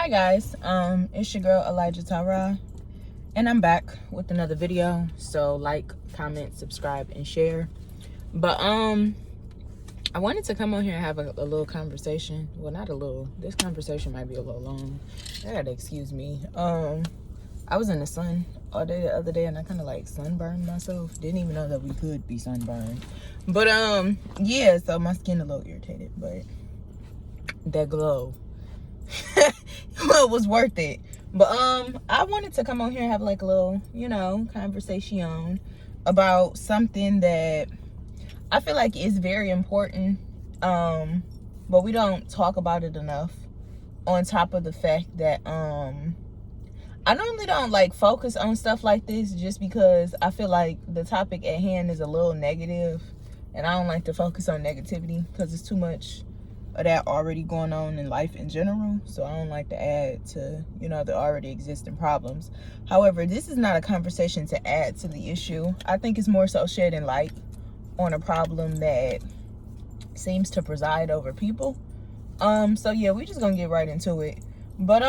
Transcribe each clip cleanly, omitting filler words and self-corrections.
Hi guys, it's your girl Elijah Tara, and I'm back with another video. So like, comment, subscribe, and share. But I wanted to come on here and have a little conversation. Well, not a little. This conversation might be a little long. I gotta excuse me. I was in the sun all day the other day, and I kind of like sunburned myself. Didn't even know that we could be sunburned. But yeah. So my skin a little irritated, but that glow. Well, it was worth it. But I wanted to come on here and have like a little, conversation about something that I feel like is very important, but we don't talk about it enough. On top of the fact that I normally don't like focus on stuff like this, just because I feel like the topic at hand is a little negative, and I don't like to focus on negativity because it's too much of that already going on in life in general. So I don't like to add to, the already existing problems. However, this is not a conversation to add to the issue. I think it's more so shedding light on a problem that seems to preside over people. So yeah, we're just gonna get right into it. But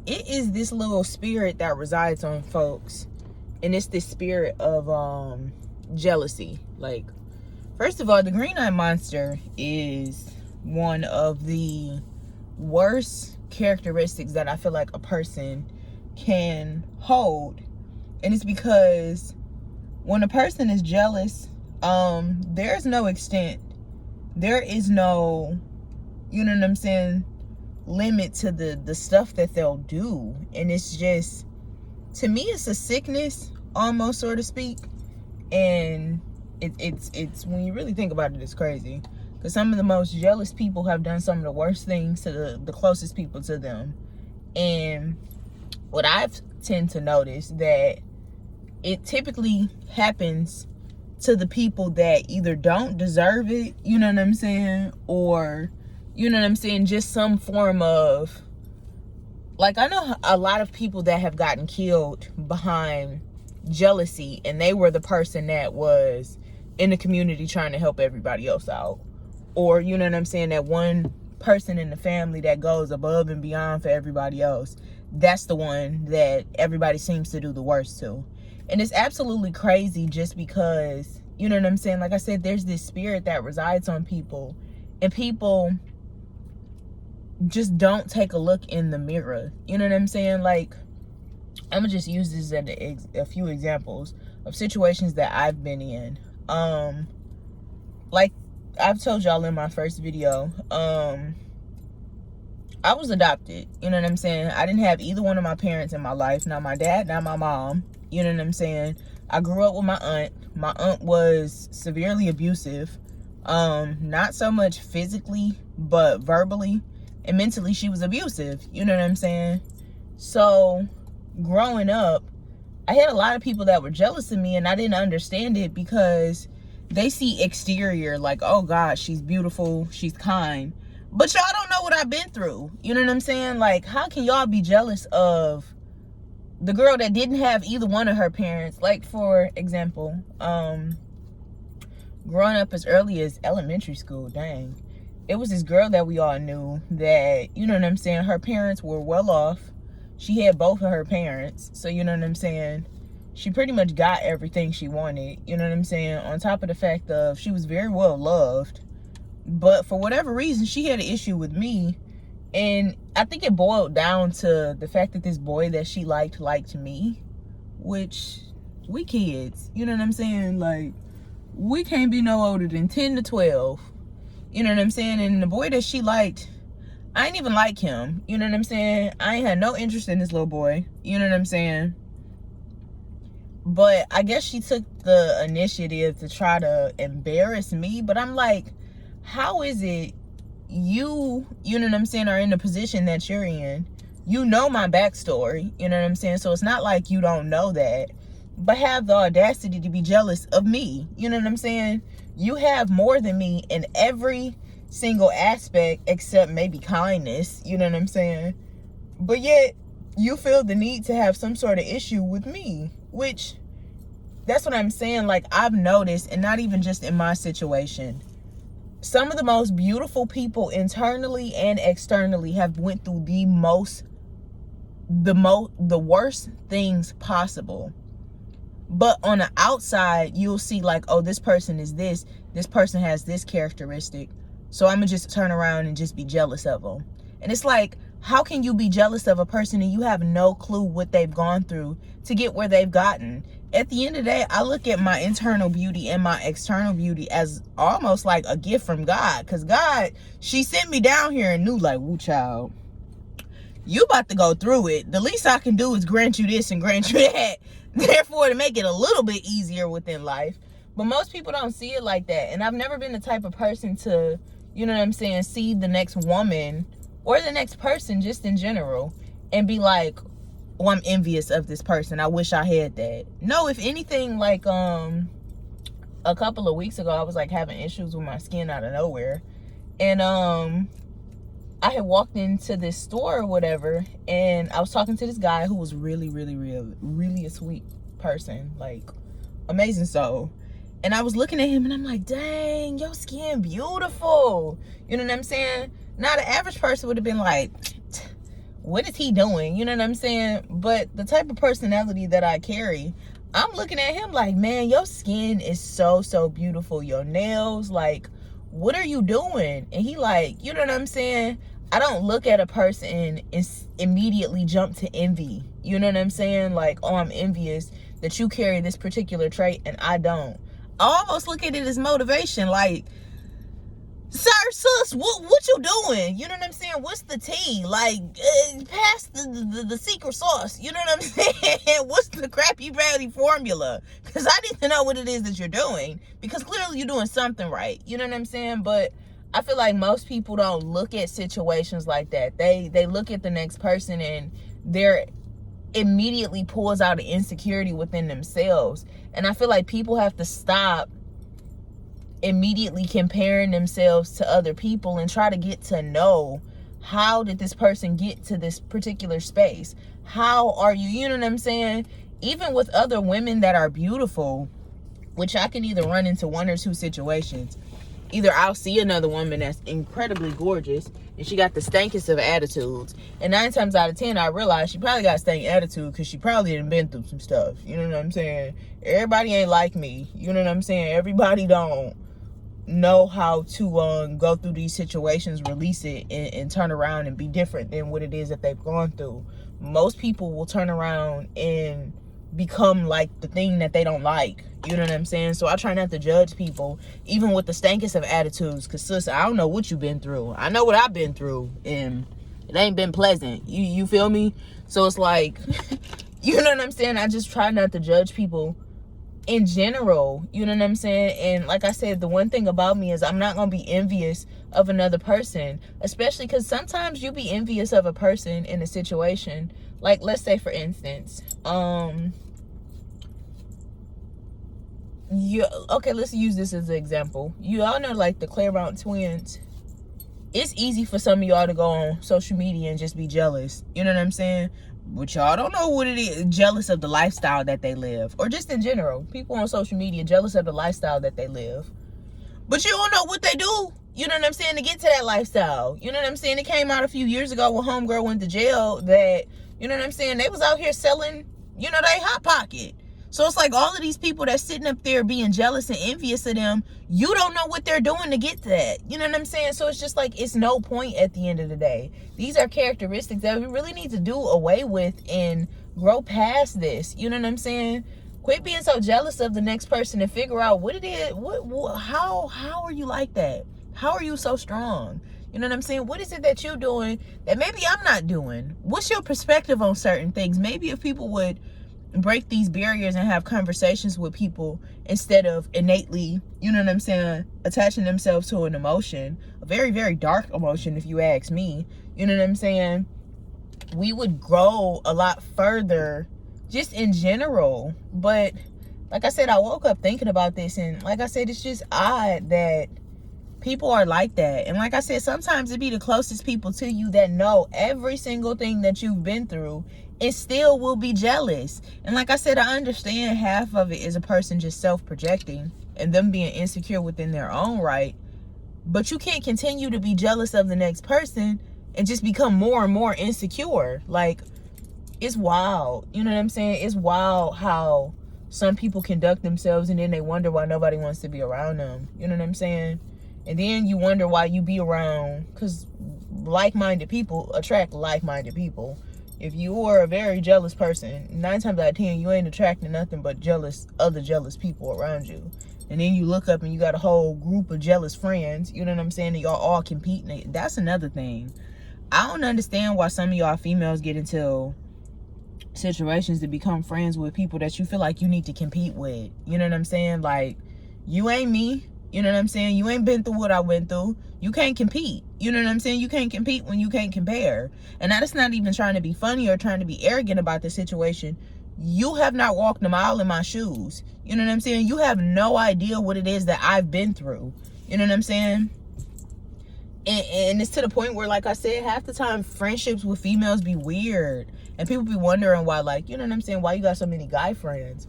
it is this little spirit that resides on folks, and it's this spirit of jealousy. Like, first of all, the green-eyed monster is one of the worst characteristics that I feel like a person can hold. And it's because when a person is jealous, there's no extent, there is no, limit to the stuff that they'll do. And it's just, to me, it's a sickness almost, so to speak. And it's when you really think about it, it's crazy. Because some of the most jealous people have done some of the worst things to the closest people to them. And what I've tend to notice, that it typically happens to the people that either don't deserve it, or, just some form of, like, I know a lot of people that have gotten killed behind jealousy, and they were the person that was in the community trying to help everybody else out. Or, that one person in the family that goes above and beyond for everybody else, that's the one that everybody seems to do the worst to. And it's absolutely crazy, just because, like I said, there's this spirit that resides on people, and people just don't take a look in the mirror. Like, I'm gonna just use this as a few examples of situations that I've been in. Like I've told y'all in my first video, I was adopted. I didn't have either one of my parents in my life. Not my dad, not my mom. I grew up with my aunt. My aunt was severely abusive. Not so much physically, but verbally and mentally she was abusive. So growing up, I had a lot of people that were jealous of me, and I didn't understand it because they see exterior, like, oh God, she's beautiful, she's kind. But y'all don't know what I've been through. Like, how can y'all be jealous of the girl that didn't have either one of her parents? Like, for example, growing up as early as elementary school, dang, it was this girl that we all knew that, her parents were well off. She had both of her parents. So, she pretty much got everything she wanted, on top of the fact of she was very well loved. But for whatever reason, she had an issue with me. And I think it boiled down to the fact that this boy that she liked me, which we kids, like, we can't be no older than 10 to 12, and the boy that she liked, I ain't even like him, I ain't had no interest in this little boy, but I guess she took the initiative to try to embarrass me. But I'm like, how is it you, are in the position that you're in? You know my backstory, so it's not like you don't know that, but have the audacity to be jealous of me. You have more than me in every single aspect except maybe kindness, but yet you feel the need to have some sort of issue with me, which, that's what I'm saying. Like, I've noticed, and not even just in my situation, some of the most beautiful people internally and externally have went through the most the worst things possible. But on the outside, you'll see like, oh, this person is this person has this characteristic, so I'm gonna just turn around and just be jealous of them. And it's like, how can you be jealous of a person and you have no clue what they've gone through to get where they've gotten? At the end of the day, I look at my internal beauty and my external beauty as almost like a gift from God. Because God, she sent me down here and knew like, woo, child, you about to go through it. The least I can do is grant you this and grant you that. Therefore, to make it a little bit easier within life. But most people don't see it like that. And I've never been the type of person to, you know what I'm saying, see the next woman or the next person just in general and be like, oh, I'm envious of this person. I wish I had that. No, if anything, like a couple of weeks ago, I was like having issues with my skin out of nowhere. And I had walked into this store or whatever, and I was talking to this guy who was really a sweet person, like amazing soul. And I was looking at him and I'm like, dang, your skin beautiful. You know what I'm saying? Now the average person would have been like, what is he doing? You know what I'm saying? But the type of personality that I carry, I'm looking at him like, man, your skin is so beautiful. Your nails, like, what are you doing? And he like, you know what I'm saying? I don't look at a person and immediately jump to envy. You know what I'm saying? Like, oh, I'm envious that you carry this particular trait and I don't. I almost look at it as motivation. Like, sir, sis, what you doing? You know what I'm saying? What's the tea? Like, pass the secret sauce. You know what I'm saying? What's the crappy brownie formula? Because I need to know what it is that you're doing. Because clearly you're doing something right. You know what I'm saying? But I feel like most people don't look at situations like that. They look at the next person and they're immediately pulls out an insecurity within themselves. And I feel like people have to stop immediately comparing themselves to other people and try to get to know, how did this person get to this particular space? How are you? You know what I'm saying? Even with other women that are beautiful, which I can either run into one or two situations. Either I'll see another woman that's incredibly gorgeous and she got the stankest of attitudes, and 9 times out of 10 I realize she probably got stank attitude because she probably didn't been through some stuff. You know what I'm saying? Everybody ain't like me. You know what I'm saying? Everybody don't know how to go through these situations, release it, and turn around and be different than what it is that they've gone through. Most people will turn around and become like the thing that they don't like. You know what I'm saying? So I try not to judge people, even with the stankest of attitudes, because sis, I don't know what you've been through. I know what I've been through, and it ain't been pleasant. You feel me? So it's like, you know what I'm saying? I just try not to judge people in general. You know what I'm saying? And like I said, the one thing about me is I'm not gonna be envious of another person, especially because sometimes you be envious of a person in a situation. Like, let's say for instance, let's use this as an example. You all know, like, the Claremont twins. It's easy for some of y'all to go on social media and just be jealous. You know what I'm saying? But y'all don't know what it is. Jealous of the lifestyle that they live. Or just in general. People on social media jealous of the lifestyle that they live. But you don't know what they do. You know what I'm saying? To get to that lifestyle. You know what I'm saying? It came out a few years ago when homegirl went to jail that, you know what I'm saying, they was out here selling, you know, they Hot Pocket. So it's like all of these people that's sitting up there being jealous and envious of them, you don't know what they're doing to get to that. You know what I'm saying? So it's just like, it's no point at the end of the day. These are characteristics that we really need to do away with and grow past this. You know what I'm saying? Quit being so jealous of the next person and figure out what it is. How are you like that? How are you so strong? You know what I'm saying? What is it that you're doing that maybe I'm not doing? What's your perspective on certain things? Maybe if people would break these barriers and have conversations with people instead of innately, you know what I'm saying, attaching themselves to an emotion, a very, very dark emotion if you ask me, you know what I'm saying, we would grow a lot further just in general. But like I said, I woke up thinking about this, and like I said, it's just odd that people are like that. And like I said, sometimes it be the closest people to you that know every single thing that you've been through and still will be jealous. And like I said, I understand half of it is a person just self-projecting and them being insecure within their own right. But you can't continue to be jealous of the next person and just become more and more insecure. Like, it's wild. You know what I'm saying? It's wild how some people conduct themselves and then they wonder why nobody wants to be around them. You know what I'm saying? And then you wonder why you be around, because like-minded people attract like-minded people. If you are a very jealous person, 9 times out of 10, you ain't attracting nothing but other jealous people around you. And then you look up and you got a whole group of jealous friends, you know what I'm saying, and y'all all competing. That's another thing. I don't understand why some of y'all females get into situations to become friends with people that you feel like you need to compete with. You know what I'm saying? Like, you ain't me. You know what I'm saying? You ain't been through what I went through. You can't compete. You know what I'm saying? You can't compete when you can't compare. And that's not even trying to be funny or trying to be arrogant about the situation. You have not walked a mile in my shoes. You know what I'm saying? You have no idea what it is that I've been through. You know what I'm saying? And it's to the point where, like I said, half the time friendships with females be weird. And people be wondering why, like, you know what I'm saying? Why you got so many guy friends?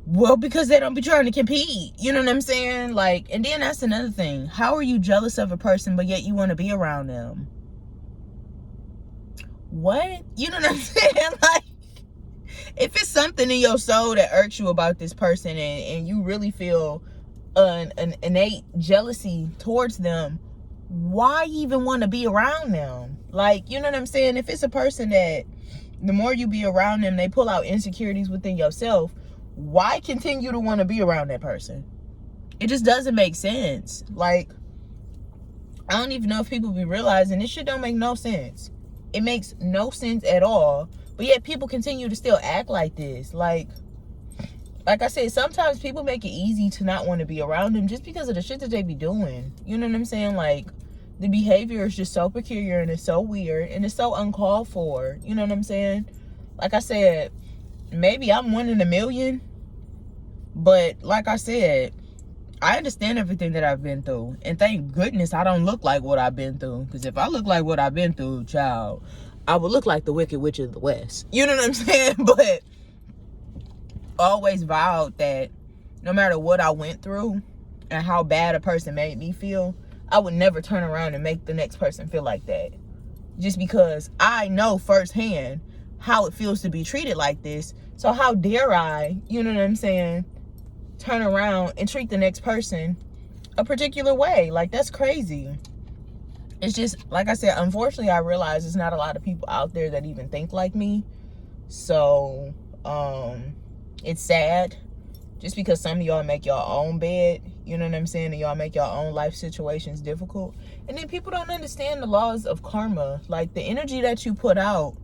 Well, because they don't be trying to compete. You know what I'm saying? Like, and then that's another thing. How are you jealous of a person, but yet you want to be around them? What? You know what I'm saying? Like, if it's something in your soul that irks you about this person and you really feel an innate jealousy towards them, why even want to be around them? Like, you know what I'm saying? If it's a person that the more you be around them, they pull out insecurities within yourself, why continue to want to be around that person? It just doesn't make sense. Like, I don't even know if people be realizing this shit don't make no sense. It makes no sense at all. But yet people continue to still act like this. Like I said, sometimes people make it easy to not want to be around them just because of the shit that they be doing. You know what I'm saying? Like, the behavior is just so peculiar and it's so weird and it's so uncalled for. You know what I'm saying? Like I said, maybe I'm 1 in a million. But like I said, I understand everything that I've been through. And thank goodness I don't look like what I've been through. Because if I look like what I've been through, child, I would look like the Wicked Witch of the West. You know what I'm saying? But always vowed that no matter what I went through and how bad a person made me feel, I would never turn around and make the next person feel like that. Just because I know firsthand how it feels to be treated like this. So how dare I, you know what I'm saying, turn around and treat the next person a particular way? Like, that's crazy. It's just, like I said, unfortunately, I realize there's not a lot of people out there that even think like me. So, it's sad. Just because some of y'all make your own bed, you know what I'm saying, and y'all make your own life situations difficult. And then people don't understand the laws of karma. Like, the energy that you put out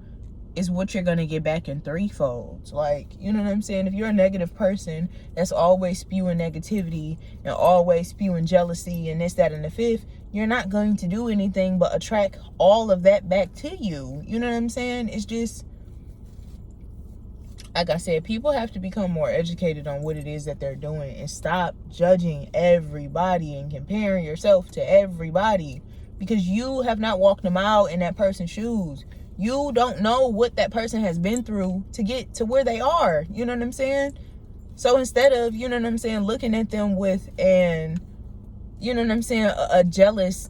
is what you're going to get back in threefold. Like, you know what I'm saying? If you're a negative person that's always spewing negativity and always spewing jealousy and this, that, and the fifth, you're not going to do anything but attract all of that back to you. You know what I'm saying? It's just, like I said, people have to become more educated on what it is that they're doing and stop judging everybody and comparing yourself to everybody, because you have not walked a mile in that person's shoes. You don't know what that person has been through to get to where they are. You know what I'm saying? So instead of, you know what I'm saying, looking at them with an, you know what I'm saying, a jealous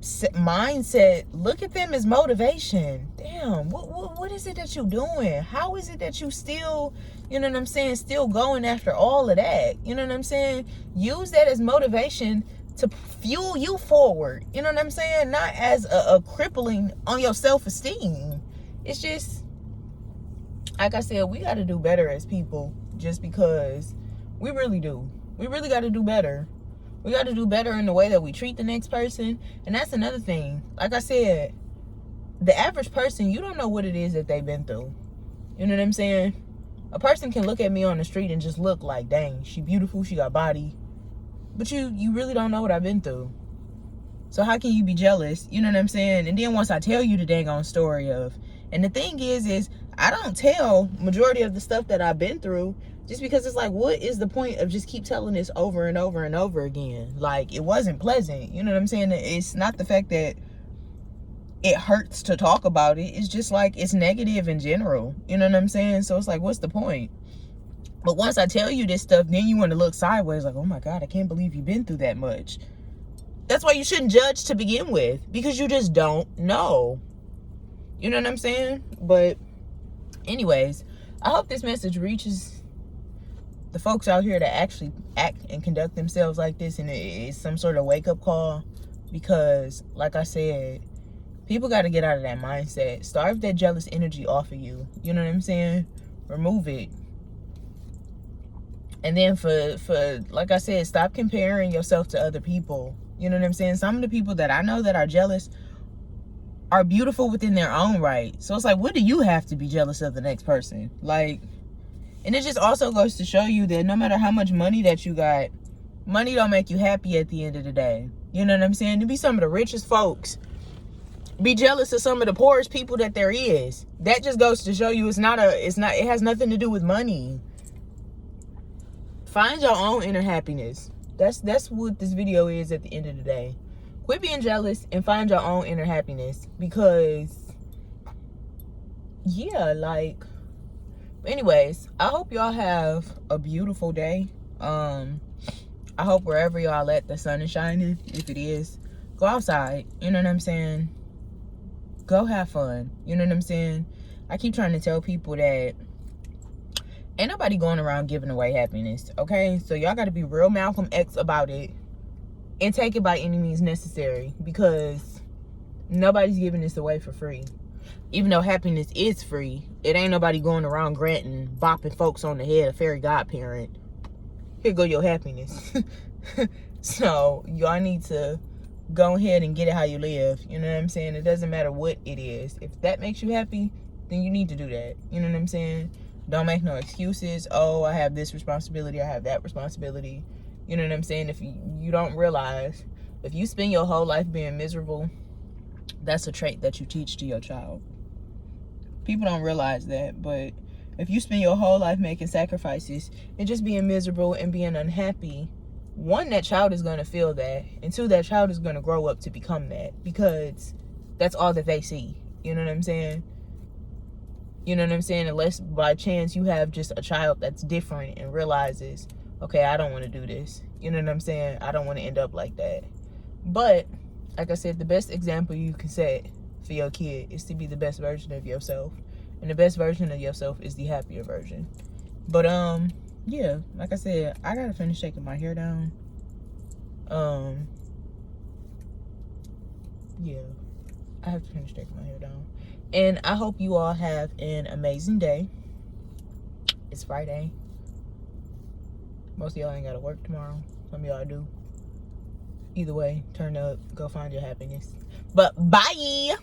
mindset, look at them as motivation. Damn, what is it that you're doing? How is it that you still, you know what I'm saying, still going after all of that? You know what I'm saying? Use that as motivation to fuel you forward. You know what I'm saying? Not as a crippling on your self-esteem. It's just, like I said, we got to do better as people, just because we really do. We really got to do better. We got to do better in the way that we treat the next person. And that's another thing. Like I said, the average person, you don't know what it is that they've been through. You know what I'm saying? A person can look at me on the street and just look like, dang, she beautiful, she got body. But you really don't know what I've been through. So how can you be jealous? You know what I'm saying? And then once I tell you the dang on story of, and the thing is I don't tell majority of the stuff that I've been through, just because it's like, what is the point of just keep telling this over and over and over again? Like, it wasn't pleasant. You know what I'm saying? It's not the fact that it hurts to talk about it. It's just like, it's negative in general. You know what I'm saying? So it's like, what's the point? But once I tell you this stuff, then you want to look sideways like, oh my God, I can't believe you've been through that much. That's why you shouldn't judge to begin with, because you just don't know. You know what I'm saying? But Anyways, I hope this message reaches the folks out here that actually act and conduct themselves like this, and it's some sort of wake-up call. Because like I said, people got to get out of that mindset. Starve that jealous energy off of you. You know what I'm saying? Remove it. And then for like I said, stop comparing yourself to other people. You know what I'm saying? Some of the people that I know that are jealous are beautiful within their own right. So it's like, what do you have to be jealous of the next person? Like, and it just also goes to show you that no matter how much money that you got, money don't make you happy at the end of the day. You know what I'm saying? To be some of the richest folks, be jealous of some of the poorest people that there is. That just goes to show you it has nothing to do with money. Find your own inner happiness. That's what this video is at the end of the day. Quit being jealous and find your own inner happiness. Because, yeah, like, anyways, I hope y'all have a beautiful day. I hope wherever y'all at, the sun is shining. If it is, go outside. You know what I'm saying? Go have fun. You know what I'm saying? I keep trying to tell people that ain't nobody going around giving away happiness, okay? So y'all got to be real Malcolm X about it and take it by any means necessary, because nobody's giving this away for free. Even though happiness is free, it ain't nobody going around granting, bopping folks on the head, a fairy godparent. Here go your happiness. So y'all need to go ahead and get it how you live. You know what I'm saying? It doesn't matter what it is. If that makes you happy, then you need to do that. You know what I'm saying? Don't make no excuses. Oh, I have this responsibility, I have that responsibility. You know what I'm saying? If you don't realize, if you spend your whole life being miserable, that's a trait that you teach to your child. People don't realize that, but if you spend your whole life making sacrifices and just being miserable and being unhappy, one, that child is going to feel that, and two, that child is going to grow up to become that, because that's all that they see. You know what I'm saying? You know what I'm saying? Unless by chance you have just a child that's different and realizes, okay, I don't want to do this. You know what I'm saying? I don't want to end up like that. But like I said, the best example you can set for your kid is to be the best version of yourself. And the best version of yourself is the happier version. But yeah, like I said, I gotta finish taking my hair down. Yeah, I have to finish taking my hair down. And I hope you all have an amazing day. It's Friday. Most of y'all ain't gotta work tomorrow. Some of y'all do. Either way, turn up, go find your happiness. But bye!